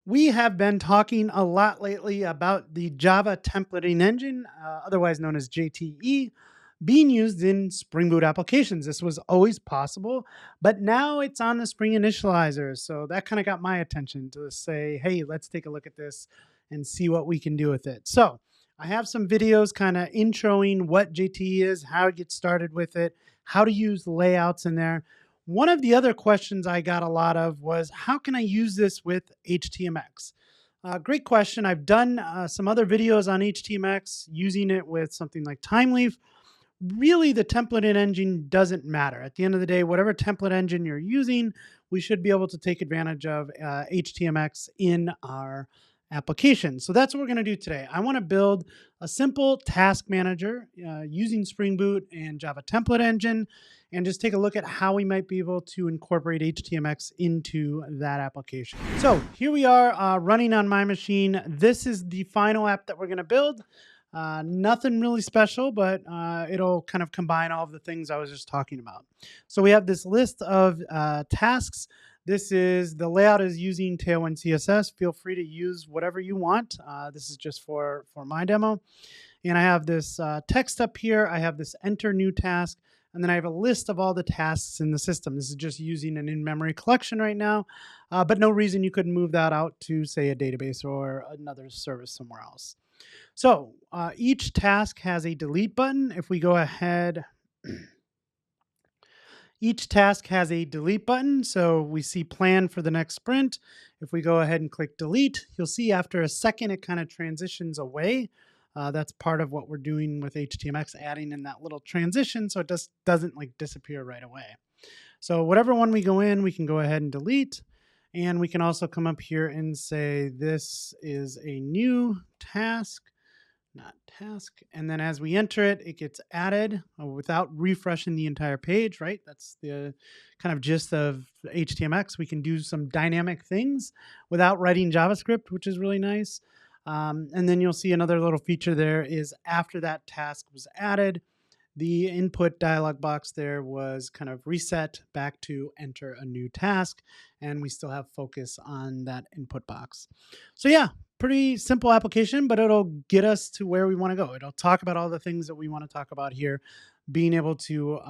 We have been talking a lot lately about the Java templating engine, otherwise known as JTE, being used in Spring Boot applications. This was always possible, but now it's on the Spring Initializer. So that kind of got my attention to say, hey, let's take a look at this and see what we can do with it. So I have some videos kind of introing what JTE is, how to get started with it, how to use layouts in there. One of the other questions I got a lot of was, how can I use this with HTMX? Great question. I've done some other videos on HTMX using it with something like Timeleaf. Really, the template engine doesn't matter. At the end of the day, whatever template engine you're using, we should be able to take advantage of HTMX in our application. So that's what we're going to do today. I want to build a simple task manager using Spring Boot and Java template engine, and just take a look at how we might be able to incorporate HTMX into that application. So here we are running on my machine. This is the final app that we're going to build. Nothing really special, but it'll kind of combine all of the things I was just talking about. So we have this list of tasks. The layout is using Tailwind CSS. Feel free to use whatever you want. This is just for my demo. And I have this text up here. I have this enter new task. And then I have a list of all the tasks in the system. This is just using an in-memory collection right now, but no reason you couldn't move that out to, say, a database or another service somewhere else. So each task has a delete button. If we go ahead, each task has a delete button. So we see plan for the next sprint. If we go ahead and click delete, you'll see after a second, it kind of transitions away. That's part of what we're doing with HTMX, adding in that little transition so it just doesn't like disappear right away. So whatever one we go in, we can go ahead and delete. And we can also come up here and say, this is a new task, not task. And then as we enter it, it gets added without refreshing the entire page, right? That's the kind of gist of HTMX. We can do some dynamic things without writing JavaScript, which is really nice. And then you'll see another little feature there is after that task was added, the input dialog box there was kind of reset back to enter a new task, and we still have focus on that input box. So yeah, pretty simple application, but it'll get us to where we want to go. It'll talk about all the things that we want to talk about here, being able to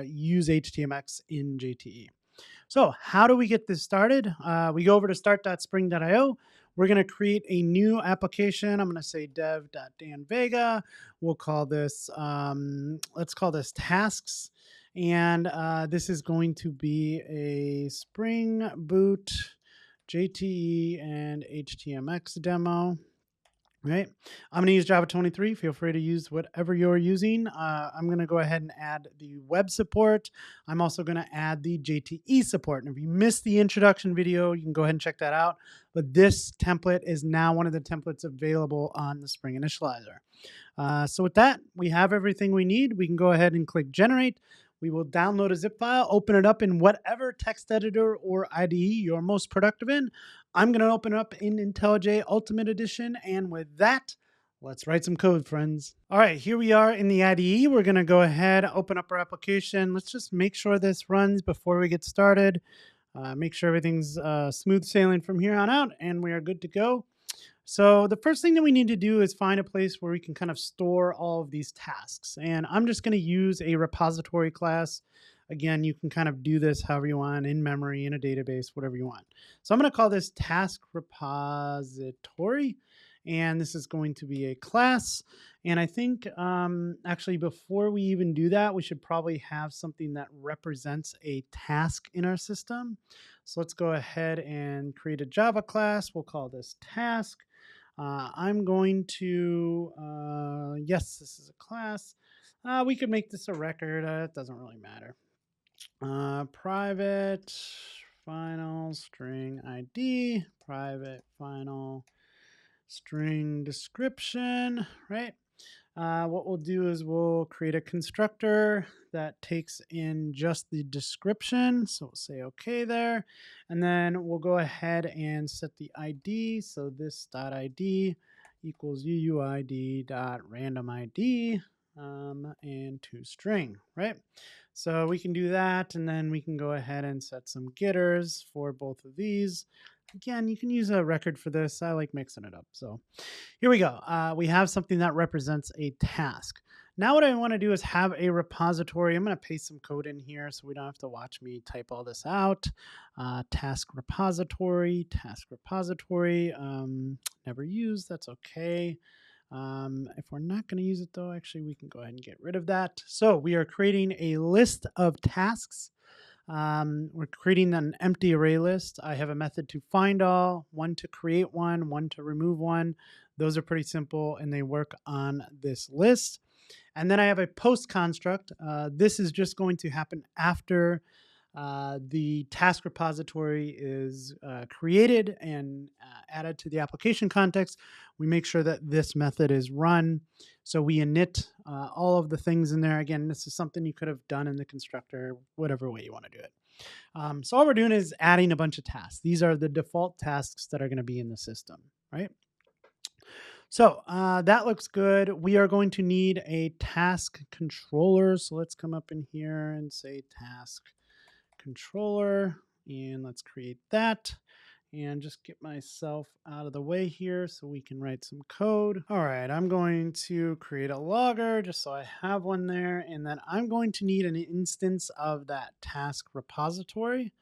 use HTMX in JTE. So how do we get this started? We go over to start.spring.io. We're going to create a new application. I'm going to say dev.danvega. We'll call this, let's call this tasks. And this is going to be a Spring Boot JTE and HTMX demo. Right. I'm going to use Java 23. Feel free to use whatever you're using. I'm going to go ahead and add the web support. I'm also going to add the JTE support. And if you missed the introduction video, you can go ahead and check that out. But this template is now one of the templates available on the Spring Initializer. So with that, we have everything we need. We can go ahead and click generate. We will download a zip file, open it up in whatever text editor or IDE you're most productive in. I'm going to open it up in IntelliJ Ultimate Edition. And with that, let's write some code, friends. All right, here we are in the IDE. We're going to go ahead, open up our application. Let's just make sure this runs before we get started. Make sure everything's smooth sailing from here on out, and we are good to go. So the first thing that we need to do is find a place where we can kind of store all of these tasks. And I'm just going to use a repository class. Again, you can kind of do this however you want, in memory, in a database, whatever you want. So I'm going to call this task repository. And this is going to be a class. And I think actually before we even do that, we should probably have something that represents a task in our system. So let's go ahead and create a Java class. We'll call this task. I'm going to, yes, this is a class. We could make this a record. It doesn't really matter. Private final string ID, private final string description, right? What we'll do is we'll create a constructor that takes in just the description. So we'll say OK there. And then we'll go ahead and set the ID. So this .id equals uuid.randomid and toString, right? So we can do that. And then we can go ahead and set some getters for both of these. again, you can use a record for this. I like mixing it up. So here we go. We have something that represents a task. Now what I want to do is have a repository. I'm going to paste some code in here so we don't have to watch me type all this out. Task repository, never used. That's okay. If we're not going to use it though, actually we can go ahead and get rid of that. So we are creating a list of tasks. We're creating an empty array list. I have a method to find all, one to create one to remove one. Those are pretty simple and they work on this list. And then I have a post construct. This is just going to happen after the task repository is created and added to the application context. We make sure that this method is run. So we init all of the things in there. Again, this is something you could have done in the constructor, whatever way you want to do it. So all we're doing is adding a bunch of tasks. These are the default tasks that are going to be in the system, right? So that looks good. We are going to need a task controller. So let's come up in here and say task controller, and let's create that and just get myself out of the way here so we can write some code. All right, I'm going to create a logger just so I have one there, and then I'm going to need an instance of that task repository.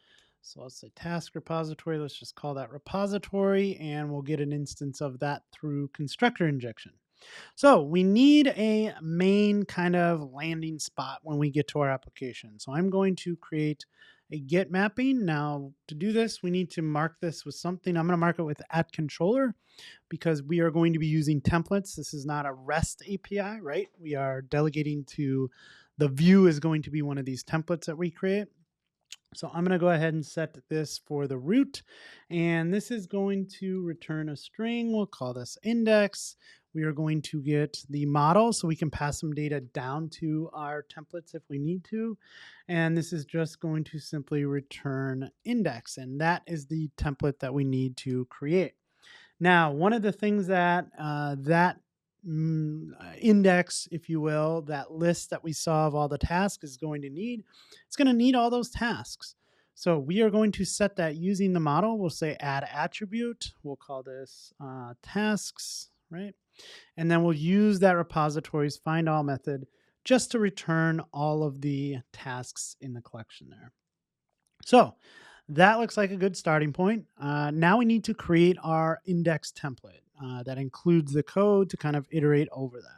So let's say task repository, let's just call that repository, and we'll get an instance of that through constructor injection. So we need a main kind of landing spot when we get to our application. So I'm going to create a get mapping. Now to do this, we need to mark this with something. I'm going to mark it with @controller because we are going to be using templates. This is not a REST API, right? We are delegating to the view is going to be one of these templates that we create. So I'm going to go ahead and set this for the root, and this is going to return a string. We'll call this index. We are going to get the model so we can pass some data down to our templates if we need to. And this is just going to simply return index, and that is the template that we need to create. Now, one of the things that index, if you will, that list that we saw of all the tasks is going to need, it's going to need all those tasks. So we are going to set that using the model. We'll say add attribute. We'll call this tasks, right? And then we'll use that repository's find all method just to return all of the tasks in the collection there. So that looks like a good starting point. Now we need to create our index template that includes the code to kind of iterate over that.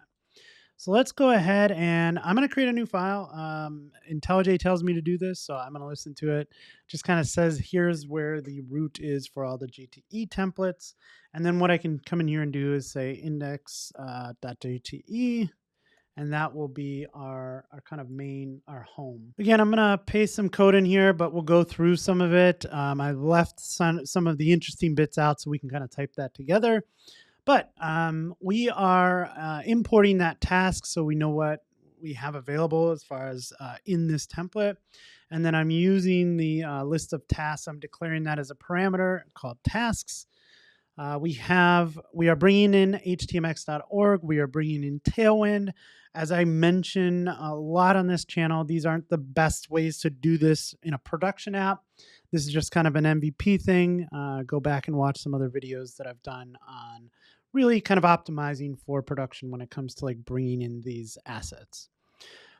So let's go ahead and I'm going to create a new file. IntelliJ tells me to do this, so I'm going to listen to it. Just kind of says here's where the root is for all the JTE templates. And then what I can come in here and do is say index.jte. And that will be our kind of main, our home. Again, I'm going to paste some code in here, but we'll go through some of it. I left some of the interesting bits out so we can kind of type that together. But we are importing that task so we know what we have available as far as in this template. And then I'm using the list of tasks. I'm declaring that as a parameter called tasks. We are bringing in HTMX.org. We are bringing in Tailwind. As I mentioned a lot on this channel, these aren't the best ways to do this in a production app. This is just kind of an MVP thing. Go back and watch some other videos that I've done on really kind of optimizing for production when it comes to like bringing in these assets.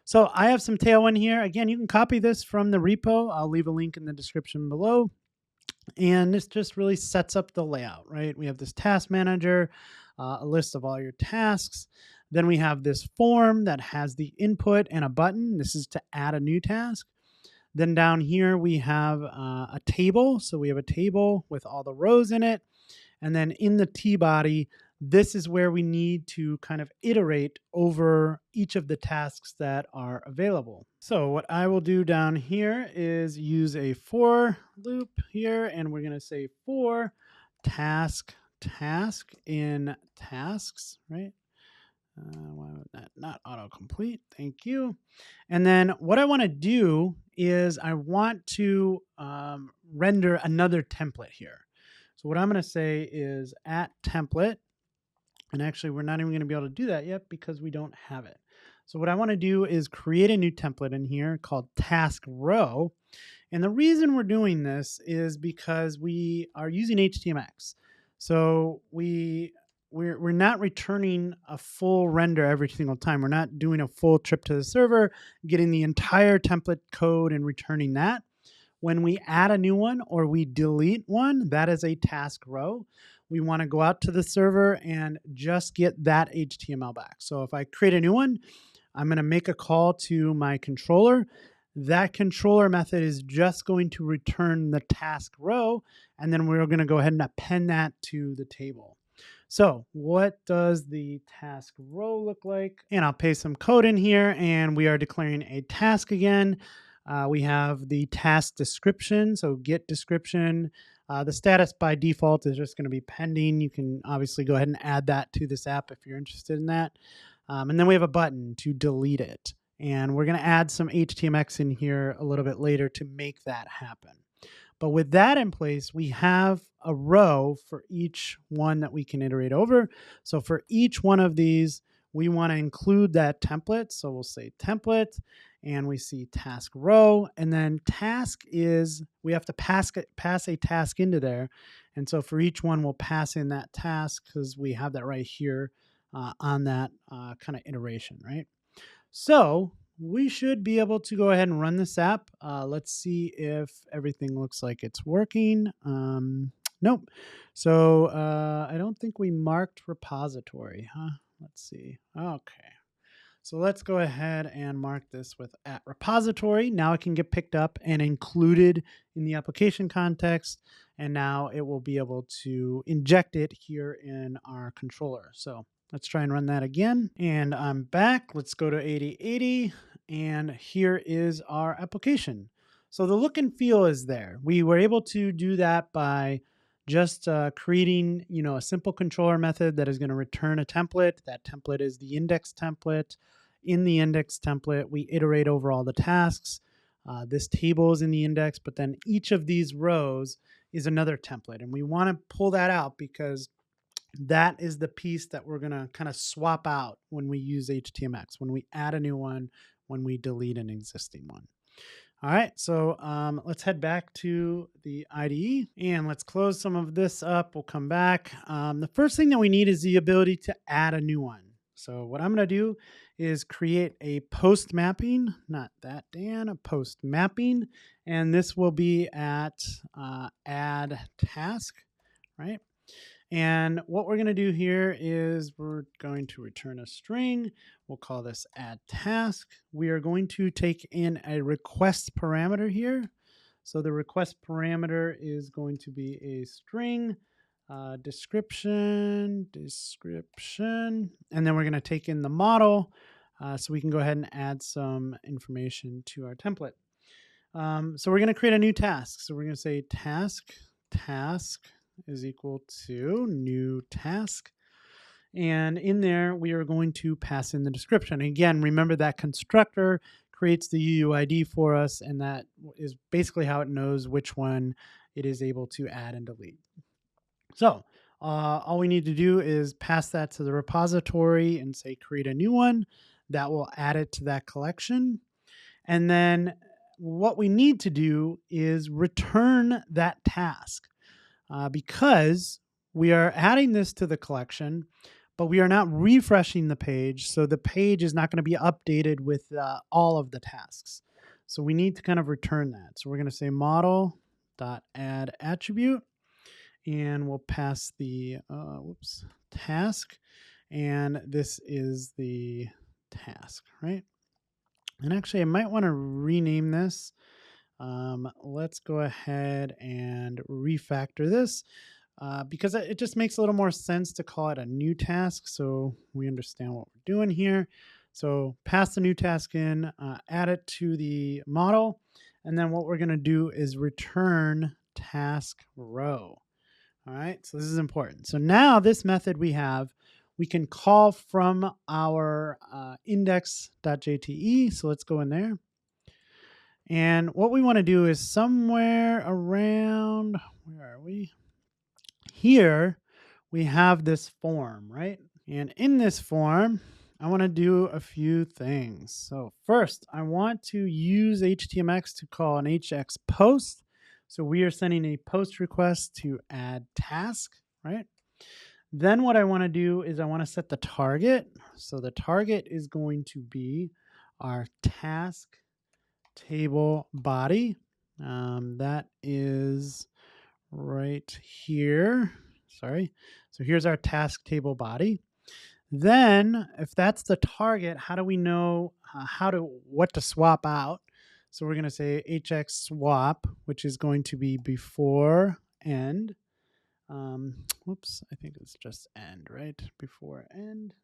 So I have some Tailwind here. Again, you can copy this from the repo. I'll leave a link in the description below. And this just really sets up the layout, right? We have this task manager, a list of all your tasks. Then we have this form that has the input and a button. This is to add a new task. Then down here we have a table. So we have a table with all the rows in it. And then in the T body, this is where we need to kind of iterate over each of the tasks that are available. So what I will do down here is use a for loop here, and we're going to say for task in tasks, right? Why would that not autocomplete? Thank you. And then what I want to do is I want to render another template here. So what I'm going to say is @template. And actually, we're not even going to be able to do that yet because we don't have it. So what I want to do is create a new template in here called task row. And the reason we're doing this is because we are using HTMX. So we're not returning a full render every single time. We're not doing a full trip to the server, getting the entire template code and returning that. When we add a new one or we delete one, that is a task row. We want to go out to the server and just get that HTML back. So if I create a new one, I'm going to make a call to my controller. That controller method is just going to return the task row, and then we're going to go ahead and append that to the table. So what does the task row look like? And I'll paste some code in here, and we are declaring a task again. We have the task description, so get description. The status by default is just going to be pending. You can obviously go ahead and add that to this app if you're interested in that. And then we have a button to delete it. And we're going to add some HTMX in here a little bit later to make that happen. But with that in place, we have a row for each one that we can iterate over. So for each one of these, we want to include that template. So we'll say template, and we see task row, and then task is, we have to pass a task into there. And so for each one, we'll pass in that task because we have that right here on that kind of iteration, right? So we should be able to go ahead and run this app. Let's see if everything looks like it's working. Nope. So I don't think we marked repository, huh? Let's see. Okay. So let's go ahead and mark this with @repository. Now it can get picked up and included in the application context. And now it will be able to inject it here in our controller. So let's try and run that again. And I'm back. Let's go to 8080. And here is our application. So the look and feel is there. We were able to do that by just creating, a simple controller method that is going to return a template. That template is the index template. In the index template, we iterate over all the tasks. This table is in the index, but then each of these rows is another template. And we want to pull that out because that is the piece that we're going to kind of swap out when we use HTMX, when we add a new one, when we delete an existing one. All right, so let's head back to the IDE and let's close some of this up. We'll come back. The first thing that we need is the ability to add a new one. So what I'm going to do is create a post mapping, not that, Dan, a post mapping. And this will be at add task, right? And what we're going to do here is we're going to return a string. We'll call this add task. We are going to take in a request parameter here. So the request parameter is going to be a string, description, and then we're going to take in the model so we can go ahead and add some information to our template. So we're going to create a new task. So we're going to say task is equal to new task. And in there, we are going to pass in the description. Again, remember that constructor creates the UUID for us, and that is basically how it knows which one it is able to add and delete. So all we need to do is pass that to the repository and say create a new one. That will add it to that collection. And then what we need to do is return that task. Because we are adding this to the collection, but we are not refreshing the page. So the page is not going to be updated with all of the tasks. So we need to kind of return that. So we're going to say model.add attribute, and we'll pass the task. And this is the task, right? And actually, I might want to rename this. Let's go ahead and refactor this because it just makes a little more sense to call it a new task so we understand what we're doing here. So pass the new task in, add it to the model, and then what we're going to do is return task row. All right, so this is important. So now this method we can call from our index.jte. So let's go in there. And what we want to do is somewhere around, where are we? Here, we have this form, right? And in this form, I want to do a few things. So first, I want to use HTMX to call an HX post. So we are sending a post request to add task, right? Then what I want to do is I want to set the target. So the target is going to be our task table body. That is right here. Sorry. So here's our task table body. Then if that's the target, how do we know what to swap out? So we're going to say HX swap, which is going to be before end. Whoops, I think it's just end, right? Before end,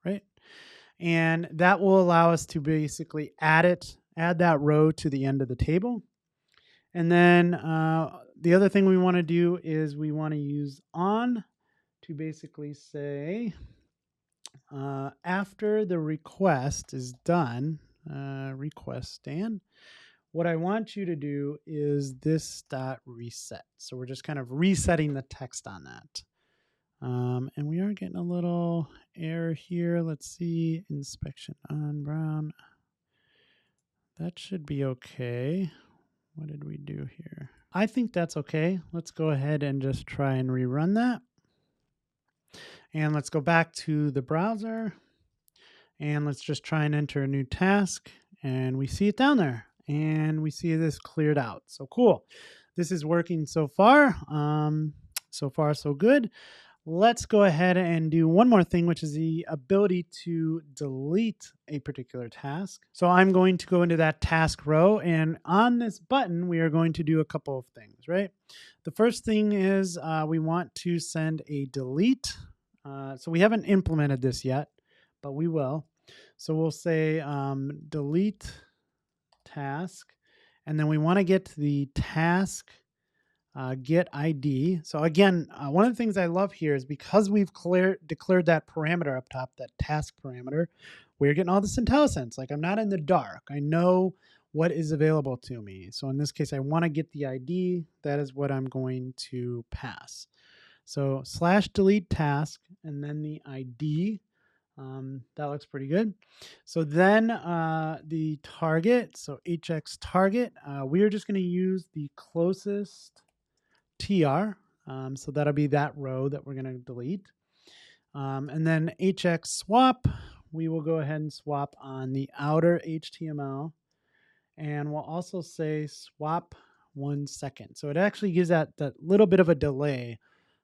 right? And that will allow us to basically add that row to the end of the table. And then the other thing we want to do is we want to use on to basically say after the request is done, request stand, what I want you to do is this dot reset. So we're just kind of resetting the text on that. And we are getting a little error here. Let's see, inspection on brown. That should be okay. What did we do here? I think that's okay. Let's go ahead and just try and rerun that. And let's go back to the browser. And let's just try and enter a new task. And we see it down there. And we see this cleared out. So cool. This is working so far. So far, so good. Let's go ahead and do one more thing, which is the ability to delete a particular task. So I'm going to go into that task row, and on this button, we are going to do a couple of things, right? The first thing is we want to send a delete. So we haven't implemented this yet, but we will. So we'll say delete task, and then we want to get the task get ID. So again, one of the things I love here is because we've declared that parameter up top, that task parameter, we're getting all this IntelliSense. Like I'm not in the dark. I know what is available to me. So in this case, I want to get the ID. That is what I'm going to pass. So /delete task and then the ID. That looks pretty good. So then the target, so HX target, we are just going to use the closest TR. So that'll be that row that we're going to delete. And then HX swap, we will go ahead and swap on the outer HTML. And we'll also say swap 1 second. So it actually gives that little bit of a delay.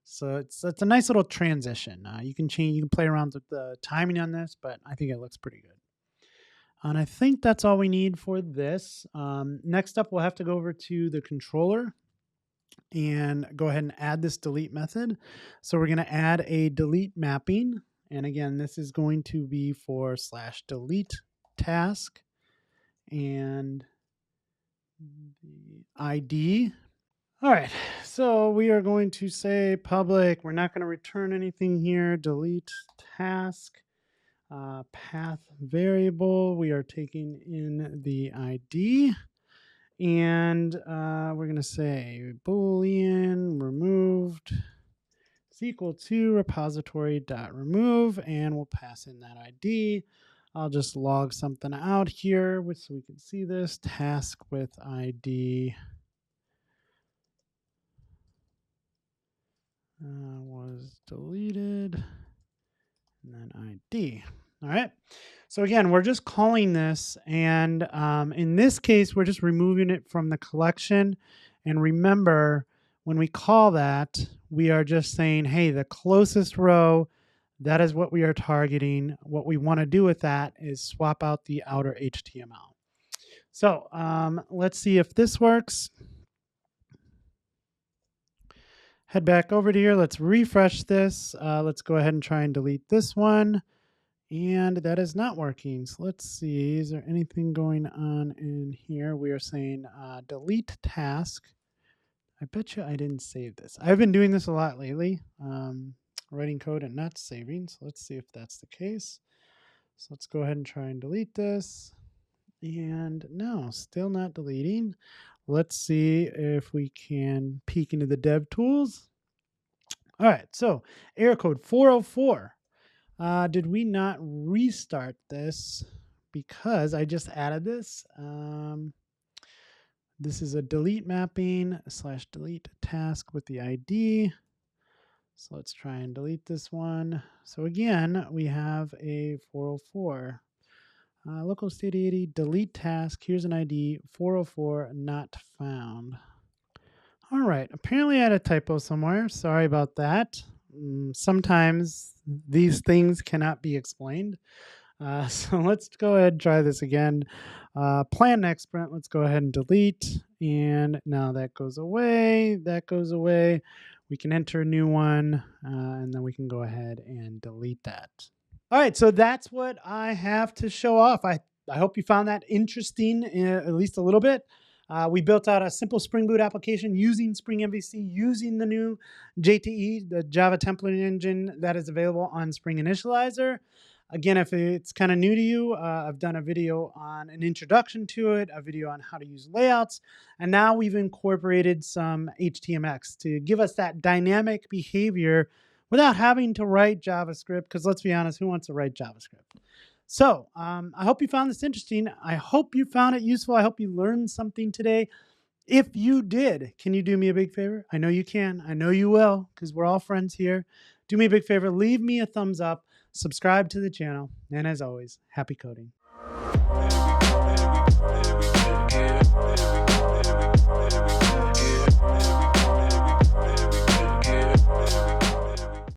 So it's a nice little transition. You can play around with the timing on this, but I think it looks pretty good. And I think that's all we need for this. Next up, we'll have to go over to the controller and go ahead and add this delete method. So we're going to add a delete mapping. And again, this is going to be for /delete task and the ID. All right, so we are going to say public. We're not going to return anything here. Delete task, path variable. We are taking in the ID. And we're going to say Boolean removed is equal to repository.remove, and we'll pass in that ID. I'll just log something out here so we can see this. Task with ID was deleted, and then ID. All right. So again, we're just calling this, and in this case, we're just removing it from the collection. And remember, when we call that, we are just saying, hey, the closest row, that is what we are targeting. What we want to do with that is swap out the outer HTML. So let's see if this works. Head back over to here. Let's refresh this. Let's go ahead and try and delete this one. And that is not working. So let's see, is there anything going on in here? We are saying delete task. I bet you I didn't save this. I've been doing this a lot lately, writing code and not saving. So let's see if that's the case. So let's go ahead and try and delete this. And no, still not deleting. Let's see if we can peek into the dev tools. All right, so error code 404. Did we not restart this because I just added this? This is a delete mapping / delete task with the ID. So let's try and delete this one. So again, we have a 404. Local state deity, delete task. Here's an ID, 404, not found. All right, apparently I had a typo somewhere. Sorry about that. Sometimes these things cannot be explained. So let's go ahead and try this again. Plan next sprint. Let's go ahead and delete. And now that goes away. That goes away. We can enter a new one, and then we can go ahead and delete that. All right, so that's what I have to show off. I hope you found that interesting, at least a little bit. We built out a simple Spring Boot application using Spring MVC, using the new JTE, the Java templating engine that is available on Spring Initializer. Again, if it's kind of new to you, I've done a video on an introduction to it, a video on how to use layouts, and now we've incorporated some HTMX to give us that dynamic behavior without having to write JavaScript, because let's be honest, who wants to write JavaScript? So I hope you found this interesting. I hope you found it useful. I hope you learned something today. If you did, can you do me a big favor? I know you can. I know you will, because we're all friends here. Do me a big favor. Leave me a thumbs up. Subscribe to the channel. And as always, happy coding.